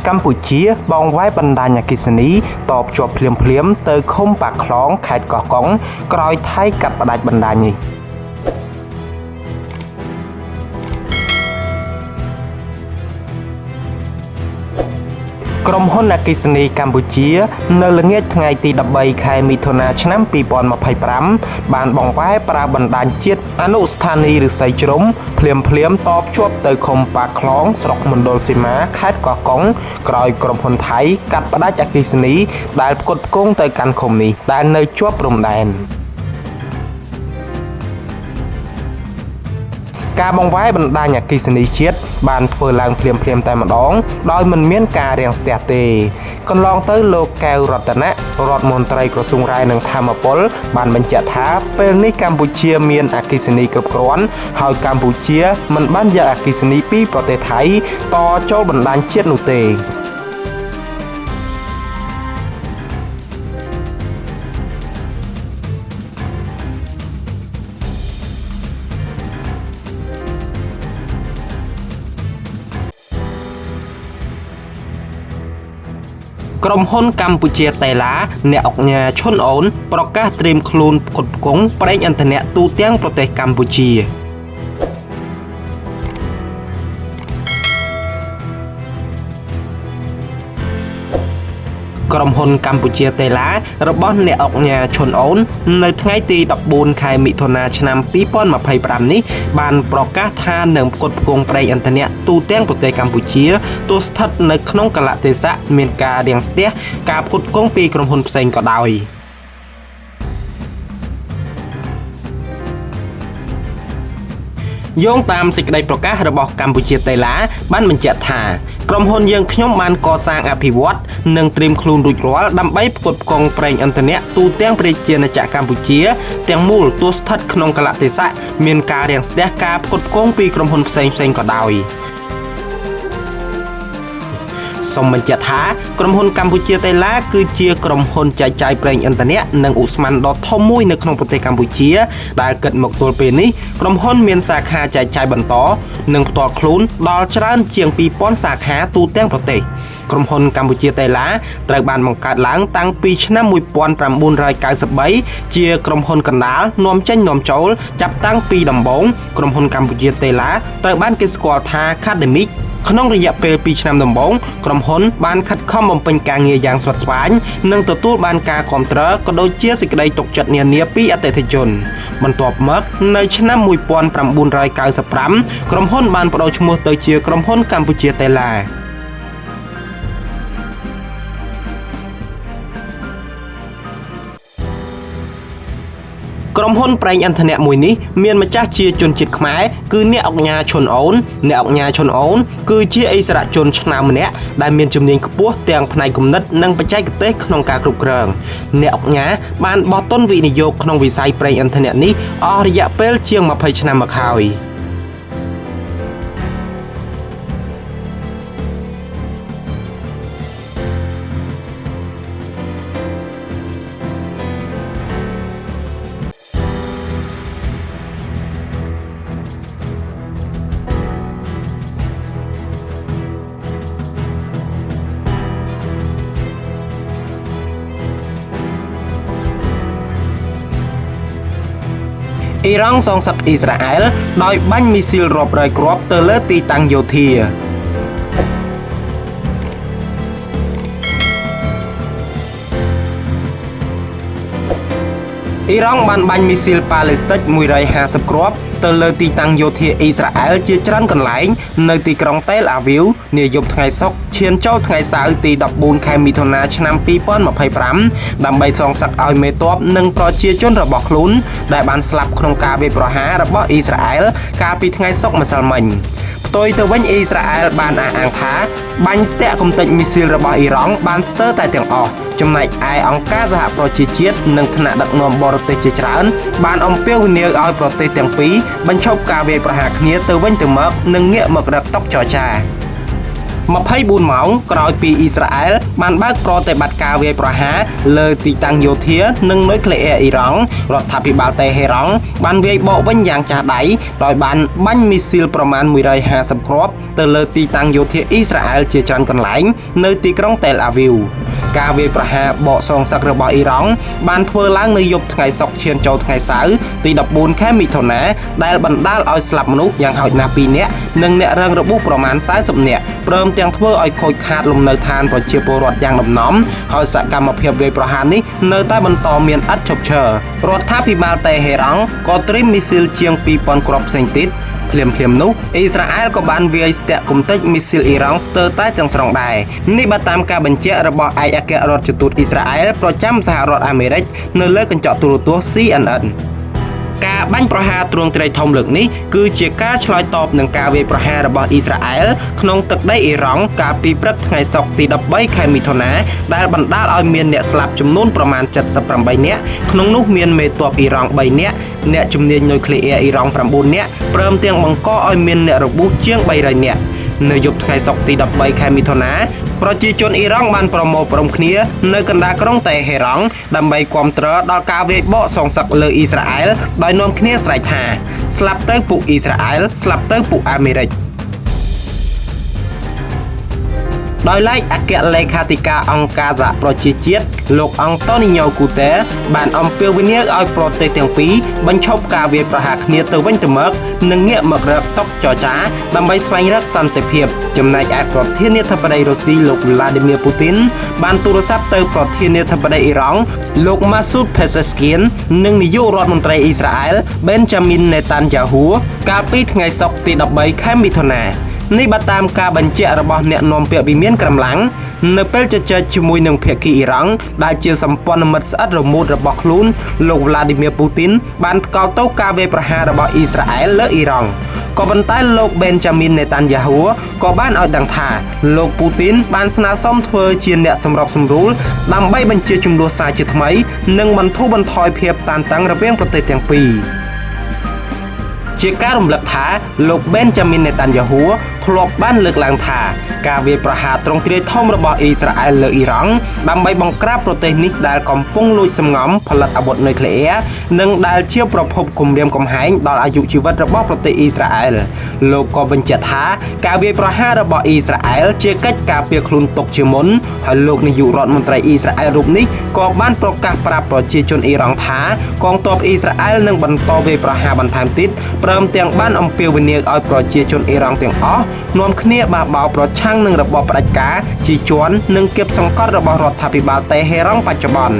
កម្ពុជាបងវាយបណ្ដាញអគ្គិសនីតបជាប់ភ្លាមៗទៅឃុំប៉ាខ្លងខេត្តកោះកុងក្រោយថៃកាត់ផ្ដាច់បណ្ដាញនេះក្រុមហ៊ុនអគ្គិសនីកម្ពុជានៅល្ងាចថ្ងៃទី13ខែមិថុនាឆ្នាំ2025បានបង្វែរប្រើបណ្ដាញជាតិអនុស្ថានីយ៍ឫស្សីជ្រុំភ្លាមតបជាប់ទៅឃុំប៉ាខ្លងស្រុកមណ្ឌលសីមាខេត្តកោះកុងក្រោយក្រុមហ៊ុនថៃកាត់ផ្ដាច់អគ្គិសនីដែលផ្គត់ផ្គង់ទៅកាន់ឃុំនេះដែលនៅជាប់ព្រំដែនការបង្វែរបណ្ដាញអគ្គិសនីជាតិបានធ្វើឡើងភ្លាមតែម្ដងដោយមិនមានការរាំងស្ទះទេកន្លងទៅលោកកែវរតនៈរដ្ឋមន្ត្រីក្រសួងរាយនឹងធម្មពលបានបញ្ជាក់ថាពេលនេះកម្ពុជាមានអគ្គិសនីគ្រប់គ្រាន់ហើយកម្ពុជាមិនបានយកអគ្គិសនីពីប្រទេសថៃតចូលបណ្ដាញជាតិនោះទេក្រុមហ៊ុនកម្ពុជាតេឡាអ្នកអង្គការឈុនអូនប្រកាសត្រៀមខ្លួនផ្គត់ផ្គង់ប្រេងឥន្ធនៈទូទាំងប្រទេសកម្ពុជាក្រុមហ៊ុនកម្ពុជាតេឡារបស់អ្នកអង្គការឈុនអូននៅថ្ងៃទី14ខែមិថុនាឆ្នាំ2025នេះបានប្រកាសថានឹងផ្គត់ផ្គង់ប្រេងឥន្ធនៈទូទាំងប្រទេសកម្ពុជាទោះស្ថិតនៅក្នុងកាលៈទេសៈមានការរាំងស្ទះការផ្គត់ផ្គង់ពីក្រុមហ៊ុនផ្សេងក៏ដោយយោងតាមសេចក្តីប្រកាសរបស់កម្ពុជាតេឡាបានបញ្ជាក់ថាក្រុមហ៊ុនយើងខ្ញុំបានកសាងអភិវឌ្ឍនិងត្រៀមខ្លួនរួចរាល់ដើម្បីផ្គត់ផ្គង់ប្រេងឥន្ធនៈទូទាំងប្រជាណាចក្រកម្ពុជាទាំងមូលទោះស្ថិតក្នុងកាលៈទេសៈមានការរាំងស្ទះការផ្គត់ផ្គង់ពីក្រុមហ៊ុនផ្សេងក៏ដោយសូមបញ្ជាក់ថាក្រុមហ៊ុនកម្ពុជាតេឡាគឺជាក្រុមហ៊ុនចែកចាយប្រេងឥន្ធនៈនិងឧស្ម័នដ៏ធំមួយនៅក្នុងប្រទេសកម្ពុជាដែលគិតមកទល់ពេលនេះក្រុមហ៊ុនមានសាខាចែកចាយបន្តនិងផ្ទាល់ខ្លួនដល់ច្រើនជាង 2000 សាខាទូទាំងប្រទេសក្រុមហ៊ុនកម្ពុជាតេឡាត្រូវបានបង្កើតឡើងតាំងពីឆ្នាំ1993ជាក្រុមហ៊ុនកណ្ដាលនាំចេញនាំចូលចាប់តាំងពីដំបូងក្រុមហ៊ុនកម្ពុជាតេឡាត្រូវបានគេស្គាល់ថា Academicក្នុងរយៈពេល2ឆ្នាំដំបូងក្រុមហ៊ុនបានខិតខំបំពេញការងារយ៉ាងស្វិតស្វាញនិងទទួលបានការគាំទ្រក៏ដូចជាសេចក្តីទុកចិត្តនានាពីអតិថិជនបន្ទាប់មកនៅឆ្នាំ1995ក្រុមហ៊ុនបានបដូរឈ្មោះទៅជាក្រុមហ៊ុនកម្ពុជាតេឡាក្រុមហ៊ុនប្រេងឥន្ធនៈមួយនេះមានម្ចាស់ជាជនជាតិខ្មែរគឺអ្នកអង្គការឈុនអូនអ្នកអង្គការឈុនអូនគឺជាអិសរាជជនឆ្នើមម្នាក់ដែលមានជំនាញខ្ពស់ទាំងផ្នែកគំនិតនិងបច្ចេកទេសក្នុងការគ្រប់គ្រងអ្នកអង្គការបានបោះទុនវិនិយោគក្នុងវិស័យប្រេងឥន្ធនៈនេះអស់រយៈពេលជាង20ឆ្នាំមកហើយអ៊ីរ៉ង់សងសឹកអ៊ីស្រាអែលដោយបាញ់មីស៊ីលរាប់រយគ្រាប់ទៅលើទីតាំងយោធាអ៊ីរ៉ង់បានបាញ់មីស៊ីលប៉ាឡេស្ទិក150គ្រាប់ទៅលើទីតាំងយោធាអ៊ីស្រាអែលជាច្រើនកន្លែងនៅទីក្រុងតេលអាវីវនាយប់ថ្ងៃសុក្រឈានចូលថ្ងៃសៅរ៍ទី14ខែមិថុនាឆ្នាំ2025ដើម្បីសងសឹកឲ្យមេទ័ពនិងប្រជាជនរបស់ខ្លួនដែលបានស្លាប់ក្នុងការវាយប្រហាររបស់អ៊ីស្រាអែលកាលពីថ្ងៃសុក្រម្សិលមិញផ្ទុយទៅវិញអ៊ីស្រាអែលបានអះអាងថាបាញ់ស្ទាក់គំនិតមីស៊ីលរបស់អ៊ីរ៉ង់បានស្ទើរតែទាំងអស់ចំណែកឯអង្គការសហប្រជាជាតិនិងថ្នាក់ដឹកនាំបរទេសជាច្រើនបានអំពាវនាវឲ្យប្រទេសទាំងពីរបញ្ឈប់ការវាយប្រហារគ្នាទៅវិញទៅមកនិងងាកមករកតុចរចា 24 ម៉ោងក្រោយពីអ៊ីស្រាអែលបានបើកប្រតិបត្តិការវាយប្រហារលើទីតាំងយោធានិងនុយក្លេអ៊ែរអ៊ីរ៉ង់រដ្ឋាភិបាលតេហេរ៉ង់បានវាយបកវិញយ៉ាងចាស់ដៃដោយបានបាញ់មីស៊ីលប្រមាណ150គ្រាប់ទៅលើទីតាំងយោធាអ៊ីស្រាអែលជាច្រើនកន្លែងនៅទីក្រុងតេលអាវីវការវាយប្រហារបកសងសឹករបស់អ៊ីរ៉ង់បានធ្វើឡើងនៅយប់ថ្ងៃសុក្រឈានចូលថ្ងៃសៅរ៍ទី14ខែមិថុនាដែលបណ្ដាលឲ្យស្លាប់មនុស្សយ៉ាងហោចណាស់2នាក់និងអ្នករងរបួសប្រមាណ40នាក់ព្រមទាំងធ្វើឲ្យខូចខាតលំនៅឋានប្រជាពលរដ្ឋយ៉ាងដំណំហើយសកម្មភាពវាយប្រហារនេះនៅតែបន្តមានឥតឈប់ឈររដ្ឋាភិបាលតេហេរ៉ង់ក៏ត្រៀមមីស៊ីលជាង 2000 គ្រាប់ផ្សេងទៀតភ្លាមនោះអ៊ីស្រាអែលក៏បានវាយស្ទាក់គំទេចមីស៊ីលអ៊ីរ៉ង់ស្ទើរតែទាំងស្រុងដែរនេះបើតាមការបញ្ជាក់របស់ឯកអគ្គរដ្ឋទូតអ៊ីស្រាអែលប្រចាំសហរដ្ឋអាមេរិកនៅលើកញ្ចក់ទូរទស្សន៍ CNN ការបាញ់ប្រហារទ្រង់ទ្រាយធំលើកនេះគឺជាការឆ្លើយតបនឹងការវាយប្រហាររបស់អ៊ីស្រាអែលក្នុងទឹកដីអ៊ីរ៉ង់កាលពីព្រឹកថ្ងៃសុក្រទី13ខែមិថុនាដែលបណ្ដាលឲ្យមានអ្នកស្លាប់ចំនួនប្រមាណ78នាក់ក្នុងនោះមានមេទ័ពអ៊ីរ៉ង់3នាក់អ្នកជំនាញនុយក្លេអ៊ែរអ៊ីរ៉ង់9នាក់ព្រមទាំងបង្កឲ្យមានអ្នករបួសជាង300នាក់នៅយប់ថ្ងៃសុក្រទី13ខែមិថុនាប្រជាជនអ៊ីរ៉ង់បានប្រមូលផ្តុំគ្នានៅកណ្ដាលក្រុងតេហេរ៉ង់ដើម្បីគាំទ្រដល់ការវាយបកសងសឹកលើអ៊ីស្រាអែលដោយនាំគ្នាស្រែកថាស្លាប់ទៅពួកអ៊ីស្រាអែលស្លាប់ទៅពួកអាមេរិកដោយឡែកអគ្គលេខាធិការអង្គការសហប្រជាជាតិលោកអង់តូនីញ៉ូគូតេបានអំពាវនាវឲ្យប្រទេសទាំងពីរបញ្ឈប់ការវាយប្រហារគ្នាទៅវិញទៅមកនិងងាកមករកតុចរចាដើម្បីស្វែងរកសន្តិភាពចំណែកឯប្រធានាធិបតីរុស្ស៊ីលោកវ្លាឌីមៀពូទីនបានទូរស័ព្ទទៅប្រធានាធិបតីអ៊ីរ៉ង់លោកម៉ាស៊ូត ផេសេស្គៀននិងនាយករដ្ឋមន្ត្រីអ៊ីស្រាអែលបេនចាមីន នេតានយ៉ាហ៊ូកាលពីថ្ងៃសុក្រទី13ខែមិថុនានេះបើតាមការបញ្ជាក់របស់អ្នកនាំពាក្យវិមានក្រំឡាំងនៅពេលជជែកជាមួយនឹងភាគីអ៊ីរ៉ង់ដែលជាសម្ព័ន្ធមិត្តស្អិតរមួតរបស់ខ្លួនលោកវ្លាឌីមៀពូទីនបានថ្កោលទោសការវាយប្រហាររបស់អ៊ីស្រាអែលលើអ៊ីរ៉ង់ក៏ប៉ុន្តែលោកបេនចាមីន នេតានយ៉ាហ៊ូក៏បានឲ្យដឹងថាលោកពូទីនបានស្នើសុំធ្វើជាអ្នកសម្របសម្រួលដើម្បីបញ្ជាជំនួសសារជាថ្មីនិងបន្ធូរបន្ថយភាពតានតឹងរវាងប្រទេសទាំងពីរជាការរំលឹកថាលោកបេនចាមីន នេតានយ៉ាហ៊ូធ្លាប់បានលើកឡើងថាការវាយប្រហារទ្រង់ទ្រាយធំរបស់អ៊ីស្រាអែលលើអ៊ីរ៉ង់ដើម្បីបង្ក្រាបប្រទេសនេះដែលកំពុងលួចសម្ងំផលិតអាវុធនុយក្លេអ៊ែរនិងដែលជាប្រភពគំរាមកំហែងដល់អាយុជីវិតរបស់ប្រទេសអ៊ីស្រាអែលលោកក៏បញ្ជាក់ថាការវាយប្រហាររបស់អ៊ីស្រាអែលជាកិច្ចការពារខ្លួនទុកជាមុនហើយលោកនាយករដ្ឋមន្ត្រីអ៊ីស្រាអែលរូបនេះក៏បានប្រកាសប្រាប់ប្រជាជនអ៊ីរ៉ង់ថាកងទ័ពអ៊ីស្រាអែលនឹងបន្តវាយប្រហារបន្ថែមទៀតព្រមទាំងបានអំពាវនាវឲ្យប្រជាជនអ៊ីរ៉ង់ទាំងអស់នាំគ្នាបះបោរប្រឆាំងនឹងរបបផ្ដាច់ការជិះជាន់និងគៀបសង្កត់របស់រដ្ឋាភិបាលតេហេរ៉ង់បច្ចុប្បន្ន